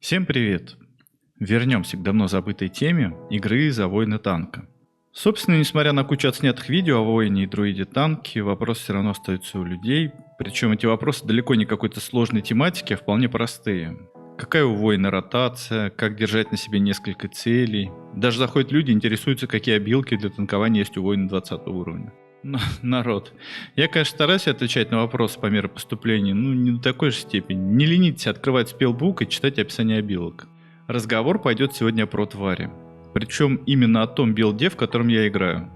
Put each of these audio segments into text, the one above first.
Всем привет! Вернемся к давно забытой теме игры за войны танка. Собственно, несмотря на кучу отснятых видео о воине и друиде танке, вопрос все равно остается у людей. Причем эти вопросы далеко не какой-то сложной тематики, а вполне простые. Какая у воина ротация, как держать на себе несколько целей. Даже заходят люди, интересуются, какие обилки для танкования есть у воина 20 уровня. Народ, я, конечно, стараюсь отвечать на вопросы по мере поступления, но не до такой же степени. Не ленитесь открывать спелбук и читать описание обилок. Разговор пойдет сегодня про твари. Причем именно о том билде, в котором я играю.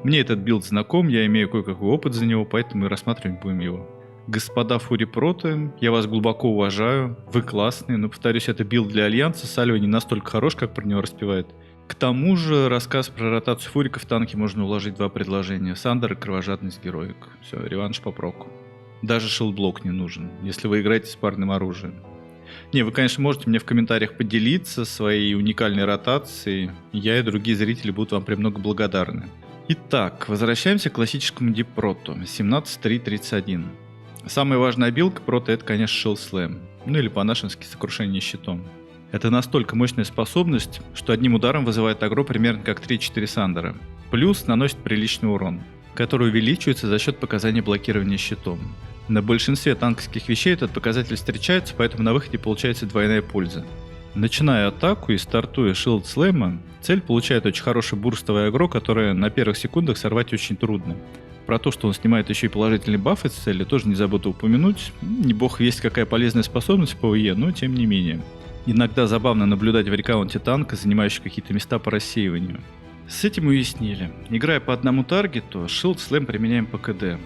Мне этот билд знаком, я имею кое-какой опыт за него, поэтому и рассматривать будем его. Господа фури-проты, я вас глубоко уважаю, вы классные, но, повторюсь, это билд для Альянса, Сальва не настолько хорош, как про него распевает. К тому же, рассказ про ротацию фуриков в танке можно уложить в два предложения. Сандер и кровожадность героик. Все, реванш по проку. Даже шилдблок не нужен, если вы играете с парным оружием. Не, вы, конечно, можете мне в комментариях поделиться своей уникальной ротацией. Я и другие зрители будут вам премного благодарны. Итак, возвращаемся к классическому диппроту 17.3.31. Самая важная обилка прота — это, конечно, Shield Slam. Ну или по-нашенски сокрушение щитом. Это настолько мощная способность, что одним ударом вызывает агро примерно как 3-4 Сандера. Плюс наносит приличный урон, который увеличивается за счет показания блокирования щитом. На большинстве танковских вещей этот показатель встречается, поэтому на выходе получается двойная польза. Начиная атаку и стартуя Shield Slam, цель получает очень хорошее бурстовое агро, которое на первых секундах сорвать очень трудно. Про то, что он снимает еще и положительный баф из цели, тоже не забуду упомянуть. Не бог весть какая полезная способность в ПВЕ, но тем не менее. Иногда забавно наблюдать в рекаунте танка, занимающего какие-то места по рассеиванию. С этим уяснили. Играя по одному таргету, Shield Slam применяем по КД.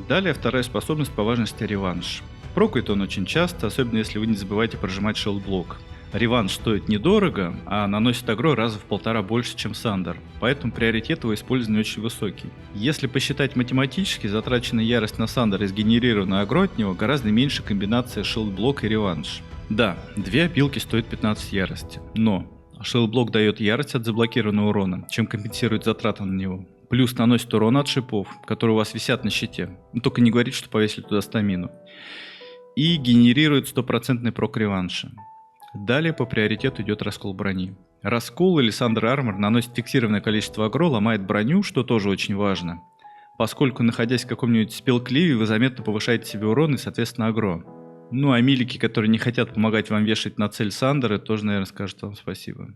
Далее вторая способность по важности — реванш. Прокает он очень часто, особенно если вы не забываете прожимать шилдблок. Реванш стоит недорого, а наносит агро раза в 1,5 больше, чем Сандер, поэтому приоритет его использования очень высокий. Если посчитать математически, затраченная ярость на Сандер и сгенерированное агро от него гораздо меньше комбинации шилдблок и реванш. Да, две опилки стоят 15 ярости, но шилдблок дает ярость от заблокированного урона, чем компенсирует затраты на него. Плюс наносит урон от шипов, которые у вас висят на щите. Но только не говорите, что повесили туда стамину. И генерирует 100% прок реванша. Далее по приоритету идет раскол брони. Раскол или Сандер Армор наносит фиксированное количество агро, ломает броню, что тоже очень важно. Поскольку, находясь в каком-нибудь спелкливе, вы заметно повышаете себе урон и, соответственно, агро. Ну а милики, которые не хотят помогать вам вешать на цель Сандеры, тоже, наверное, скажут вам спасибо.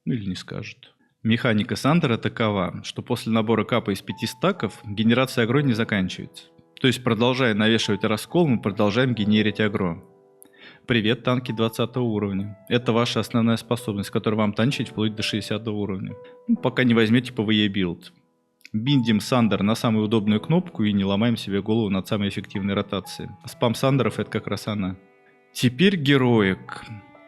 Ну или не скажут. Механика Сандера такова, что после набора капа из 5 стаков генерация агро не заканчивается. То есть, продолжая навешивать раскол, мы продолжаем генерить агро. Привет, танки 20 уровня. Это ваша основная способность, которая вам танчить вплоть до 60 уровня. Ну, пока не возьмете ПВЕ билд. Биндим Сандер на самую удобную кнопку и не ломаем себе голову над самой эффективной ротацией. Спам Сандеров — это как раз она. Теперь героик.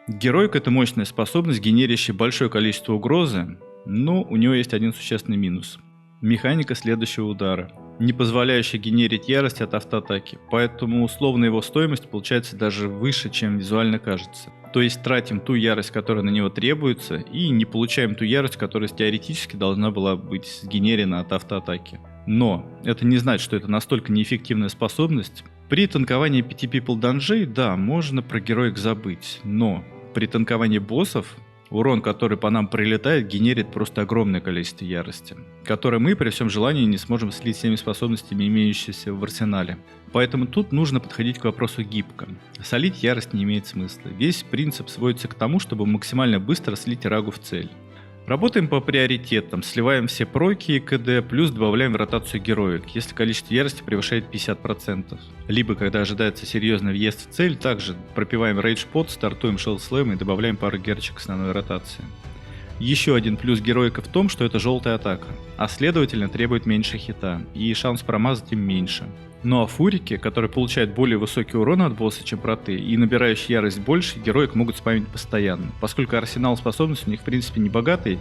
Героик — это мощная способность, генерящая большое количество угрозы, но у него есть один существенный минус. Механика следующего удара, не позволяющая генерить ярость от автоатаки, поэтому условно его стоимость получается даже выше, чем визуально кажется. То есть тратим ту ярость, которая на него требуется, и не получаем ту ярость, которая теоретически должна была быть сгенерена от автоатаки. Но это не значит, что это настолько неэффективная способность. При танковании 5 people данжей, да, можно про героик забыть, но при танковании боссов урон, который по нам прилетает, генерит просто огромное количество ярости, которое мы при всем желании не сможем слить всеми способностями, имеющимися в арсенале. Поэтому тут нужно подходить к вопросу гибко. Солить ярость не имеет смысла. Весь принцип сводится к тому, чтобы максимально быстро слить рагу в цель. Работаем по приоритетам, сливаем все проки и КД, плюс добавляем в ротацию героик, если количество ярости превышает 50%. Либо, когда ожидается серьезный въезд в цель, также пропиваем рейдж-под, стартуем Shield Slam и добавляем пару герчик к основной ротации. Еще один плюс героика в том, что это желтая атака, а следовательно требует меньше хита, и шанс промазать им меньше. Ну а фурики, которые получают более высокий урон от босса, чем проты, и набирающие ярость больше, героик могут спамить постоянно, поскольку арсенал способностей у них в принципе не богатый.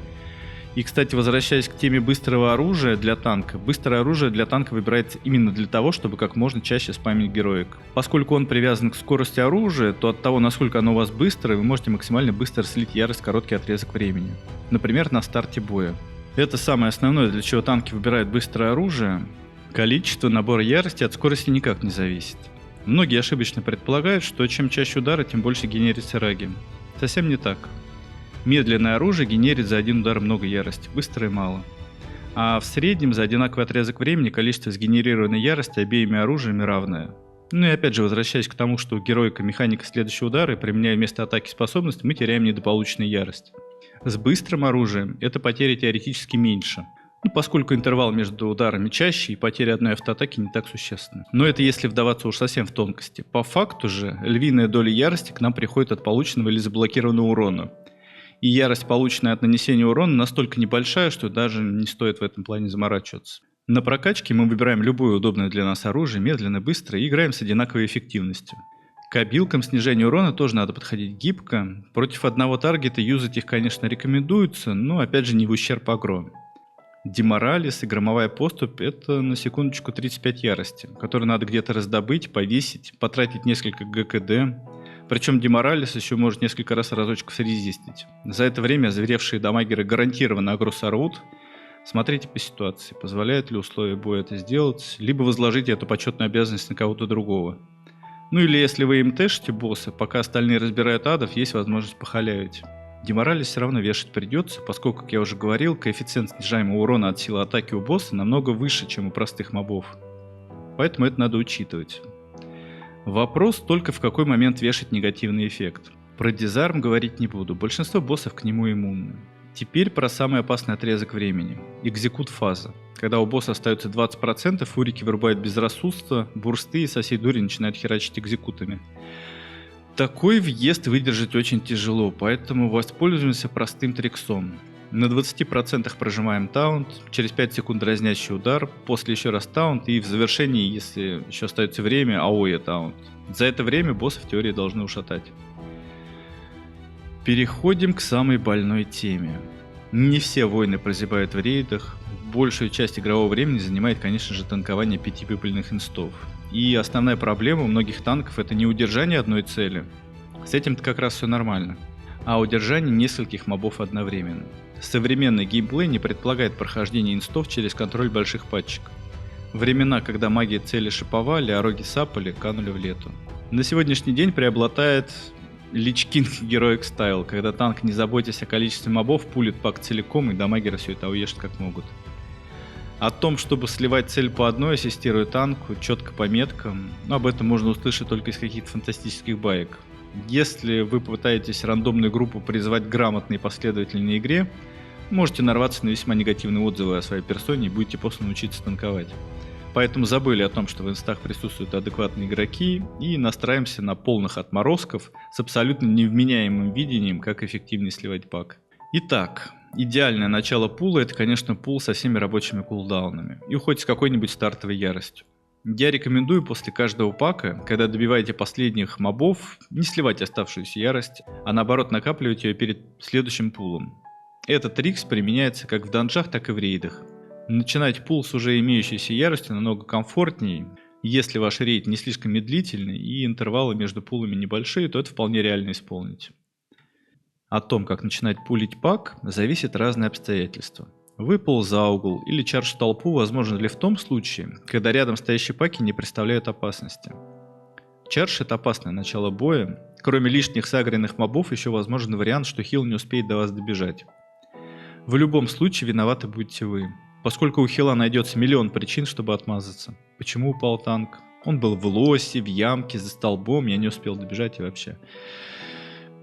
И, кстати, возвращаясь к теме быстрого оружия для танка, быстрое оружие для танка выбирается именно для того, чтобы как можно чаще спамить героик. Поскольку он привязан к скорости оружия, то от того, насколько оно у вас быстрое, вы можете максимально быстро слить ярость в короткий отрезок времени. Например, на старте боя. Это самое основное, для чего танки выбирают быстрое оружие. Количество набора ярости от скорости никак не зависит. Многие ошибочно предполагают, что чем чаще удары, тем больше генерится раги. Совсем не так. Медленное оружие генерит за один удар много ярости, быстро и мало. А в среднем за одинаковый отрезок времени количество сгенерированной ярости обеими оружиями равное. Ну и опять же, возвращаясь к тому, что героика механика следующего удара, и применяя вместо атаки способность, мы теряем недополученную ярость. С быстрым оружием эта потеря теоретически меньше. Ну, поскольку интервал между ударами чаще, и потеря одной автоатаки не так существенна. Но это если вдаваться уж совсем в тонкости. По факту же, львиная доля ярости к нам приходит от полученного или заблокированного урона. И ярость, полученная от нанесения урона, настолько небольшая, что даже не стоит в этом плане заморачиваться. На прокачке мы выбираем любое удобное для нас оружие, медленно, быстро, и играем с одинаковой эффективностью. К обилкам снижения урона тоже надо подходить гибко. Против одного таргета юзать их, конечно, рекомендуется, но опять же не в ущерб агро. Деморалис и громовая поступь — это на секундочку 35 ярости, которые надо где-то раздобыть, повесить, потратить несколько ГКД. Причем деморалис еще может несколько раз разочков срезистить. За это время озверевшие дамагеры гарантированно агро сорвут. Смотрите по ситуации, позволяют ли условия боя это сделать, либо возложите эту почетную обязанность на кого-то другого. Ну или если вы им тэшите босса, пока остальные разбирают адов, есть возможность похалявить. Деморалис все равно вешать придется, поскольку, как я уже говорил, коэффициент снижаемого урона от силы атаки у босса намного выше, чем у простых мобов. Поэтому это надо учитывать. Вопрос только в какой момент вешать негативный эффект. Про дизарм говорить не буду, большинство боссов к нему иммунны. Теперь про самый опасный отрезок времени – экзекут-фаза. Когда у босса остается 20%, фурики вырубают безрассудство, бурсты и со всей дури начинают херачить экзекутами. Такой въезд выдержать очень тяжело, поэтому воспользуемся простым триксом. На 20% прожимаем таунт, через 5 секунд дразнящий удар, после еще раз таунт и в завершении, если еще остается время, АОЕ таунт. За это время босса в теории должны ушатать. Переходим к самой больной теме. Не все воины прозябают в рейдах, большую часть игрового времени занимает, конечно же, танкование 5 прибыльных инстов. И основная проблема у многих танков — это не удержание одной цели, с этим-то как раз все нормально, а удержание нескольких мобов одновременно. Современный геймплей не предполагает прохождение инстов через контроль больших патчиков. Времена, когда магии цели шиповали, а роги сапали, канули в лету. На сегодняшний день преобладает Лич Кинг Heroic Style, когда танк, не заботясь о количестве мобов, пулит пак целиком, и дамагеры все это уешут как могут. О том, чтобы сливать цель по одной, ассистируя танку, четко по меткам, об этом можно услышать только из каких-то фантастических баек. Если вы попытаетесь рандомную группу призвать к грамотной и последовательной игре, можете нарваться на весьма негативные отзывы о своей персоне и будете после научиться танковать. Поэтому забыли о том, что в инстах присутствуют адекватные игроки, и настраиваемся на полных отморозков с абсолютно невменяемым видением, как эффективнее сливать пак. Итак, идеальное начало пула — это, конечно, пул со всеми рабочими кулдаунами и хоть с какой-нибудь стартовой яростью. Я рекомендую после каждого пака, когда добиваете последних мобов, не сливать оставшуюся ярость, а наоборот накапливать ее перед следующим пулом. Этот трикс применяется как в данжах, так и в рейдах. Начинать пул с уже имеющейся яростью намного комфортнее. Если ваш рейд не слишком медлительный и интервалы между пулами небольшие, то это вполне реально исполнить. О том, как начинать пулить пак, зависят разные обстоятельства. Выпал за угол или чардж толпу возможно ли в том случае, когда рядом стоящие паки не представляют опасности. Чардж — это опасное начало боя. Кроме лишних сагренных мобов, еще возможен вариант, что хил не успеет до вас добежать. В любом случае виноваты будете вы, поскольку у хила найдется миллион причин, чтобы отмазаться. Почему упал танк? Он был в лосе, в ямке, за столбом, я не успел добежать и вообще.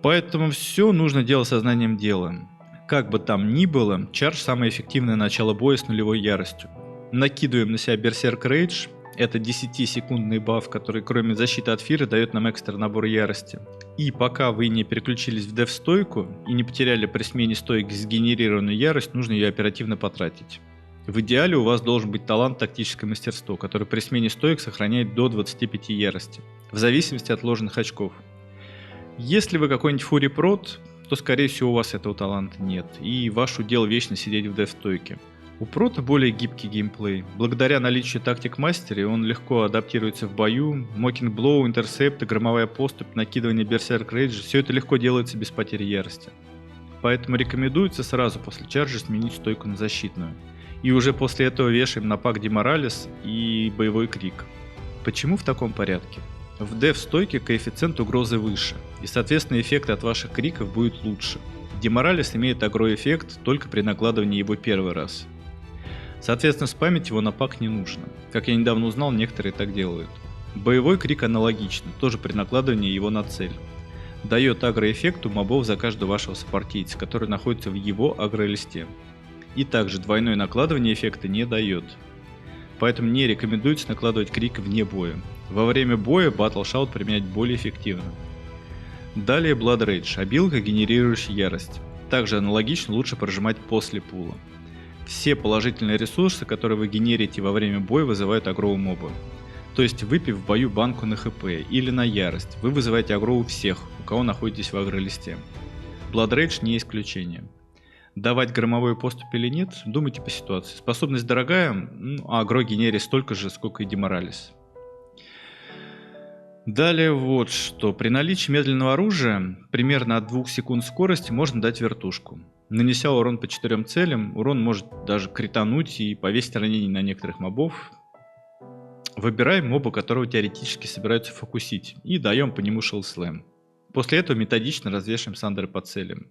Поэтому все нужно делать сознанием дела. Как бы там ни было, чардж — самое эффективное начало боя с нулевой яростью. Накидываем на себя Berserk Rage. Это 10-секундный баф, который кроме защиты от фира дает нам экстра набор ярости. И пока вы не переключились в деф-стойку и не потеряли при смене стойки сгенерированную ярость, нужно ее оперативно потратить. В идеале у вас должен быть талант тактическое мастерство, который при смене стоек сохраняет до 25 ярости, в зависимости от ложных очков. Если вы какой-нибудь фури-прот, то скорее всего у вас этого таланта нет, и ваш удел вечно сидеть в деф-стойке. У прота более гибкий геймплей. Благодаря наличию тактик мастере он легко адаптируется в бою. Mocking Blow, интерсепт, громовая поступь, накидывание Berserk Rage — все это легко делается без потери ярости. Поэтому рекомендуется сразу после чарджа сменить стойку на защитную. И уже после этого вешаем на пак Деморалис и боевой крик. Почему в таком порядке? В деф-стойке коэффициент угрозы выше, и соответственно эффект от ваших криков будет лучше. Деморалис имеет агро-эффект только при накладывании его первый раз. Соответственно, спамить его на пак не нужно. Как я недавно узнал, некоторые так делают. Боевой крик аналогично, тоже при накладывании его на цель. Дает агро-эффект у мобов за каждого вашего сопартийца, который находится в его агро-листе. И также двойное накладывание эффекта не дает. Поэтому не рекомендуется накладывать крик вне боя. Во время боя Battle Shout применять более эффективно. Далее Blood Rage, обилка, генерирующая ярость. Также аналогично лучше прожимать после пула. Все положительные ресурсы, которые вы генерите во время боя, вызывают агро у моба. То есть, выпив в бою банку на хп или на ярость, вы вызываете агро у всех, у кого находитесь в агро-листе. Blood Rage не исключение. Давать громовой поступ или нет, думайте по ситуации. Способность дорогая, а агро генерит столько же, сколько и деморалис. Далее вот что. При наличии медленного оружия, примерно от 2 секунд скорости, можно дать вертушку. Нанеся урон по 4 целям, урон может даже критануть и повесить ранение на некоторых мобов. Выбираем моба, которого теоретически собираются фокусить, и даем по нему Shell Slam. После этого методично развешиваем сандеры по целям.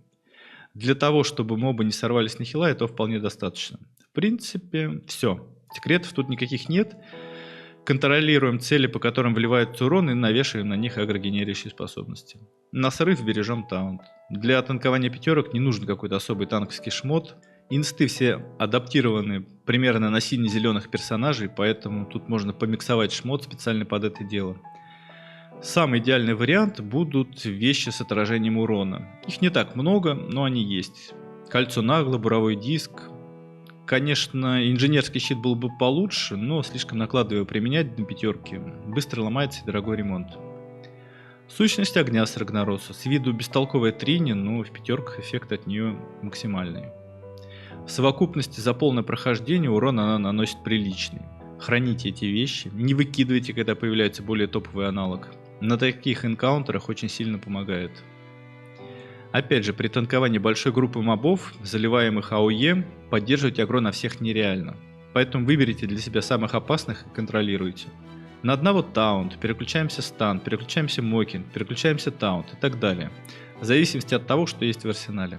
Для того, чтобы мобы не сорвались на хила, этого вполне достаточно. В принципе, все. Секретов тут никаких нет. Контролируем цели, по которым вливается урон, и навешиваем на них агрогенерирующие способности. На срыв бережем таунт. Для танкования пятерок не нужен какой-то особый танковский шмот. Инсты все адаптированы примерно на сине-зеленых персонажей, поэтому тут можно помиксовать шмот специально под это дело. Самый идеальный вариант будут вещи с отражением урона. Их не так много, но они есть. Кольцо нагло, буровой диск. Конечно, инженерский щит был бы получше, но слишком накладывая применять на пятерки. Быстро ломается и дорогой ремонт. Сущность огня с Рагнаросу. С виду бестолковая трини, но в пятерках эффект от нее максимальный. В совокупности за полное прохождение урон она наносит приличный. Храните эти вещи, не выкидывайте, когда появляется более топовый аналог. На таких энкаунтерах очень сильно помогает. Опять же, при танковании большой группы мобов, заливаемых АОЕ, поддерживать агро на всех нереально. Поэтому выберите для себя самых опасных и контролируйте. На одного таунт, переключаемся стан, переключаемся мокинг, переключаемся таунт и так далее. В зависимости от того, что есть в арсенале.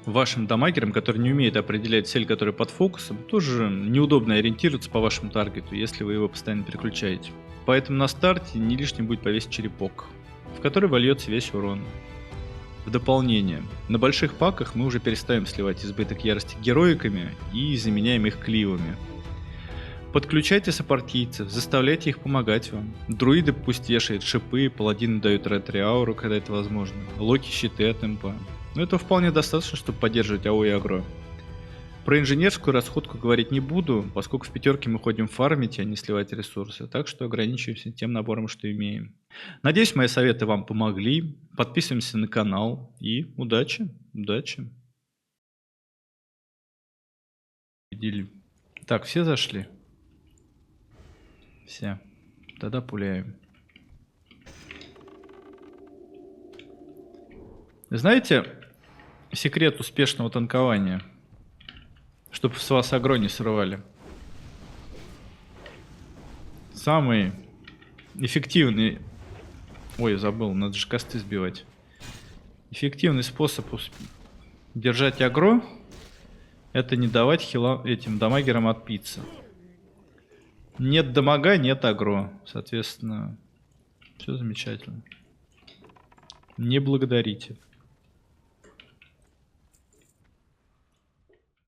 Вашим дамагерам, которые не умеют определять цель, которая под фокусом, тоже неудобно ориентироваться по вашему таргету, если вы его постоянно переключаете. Поэтому на старте не лишним будет повесить черепок, в который вольется весь урон. В дополнение, на больших паках мы уже перестаем сливать избыток ярости героиками и заменяем их кливами. Подключайте сопартийцев, заставляйте их помогать вам. Друиды пусть вешают шипы, паладины дают ретри-ауру, когда это возможно. Локи щиты от импа. Но этого вполне достаточно, чтобы поддерживать АО и агро. Про инженерскую расходку говорить не буду, поскольку в пятерке мы ходим фармить, а не сливать ресурсы. Так что ограничиваемся тем набором, что имеем. Надеюсь, мои советы вам помогли. Подписываемся на канал и удачи. Удачи. Так, все зашли? Все. Тогда пуляем. Знаете секрет успешного танкования? Чтобы с вас агро не срывали. Самый эффективный... Ой, забыл, надо же косты сбивать. Эффективный способ держать агро — это не давать хила этим дамагерам отпиться. Нет дамага, нет агро. Соответственно, все замечательно. Не благодарите.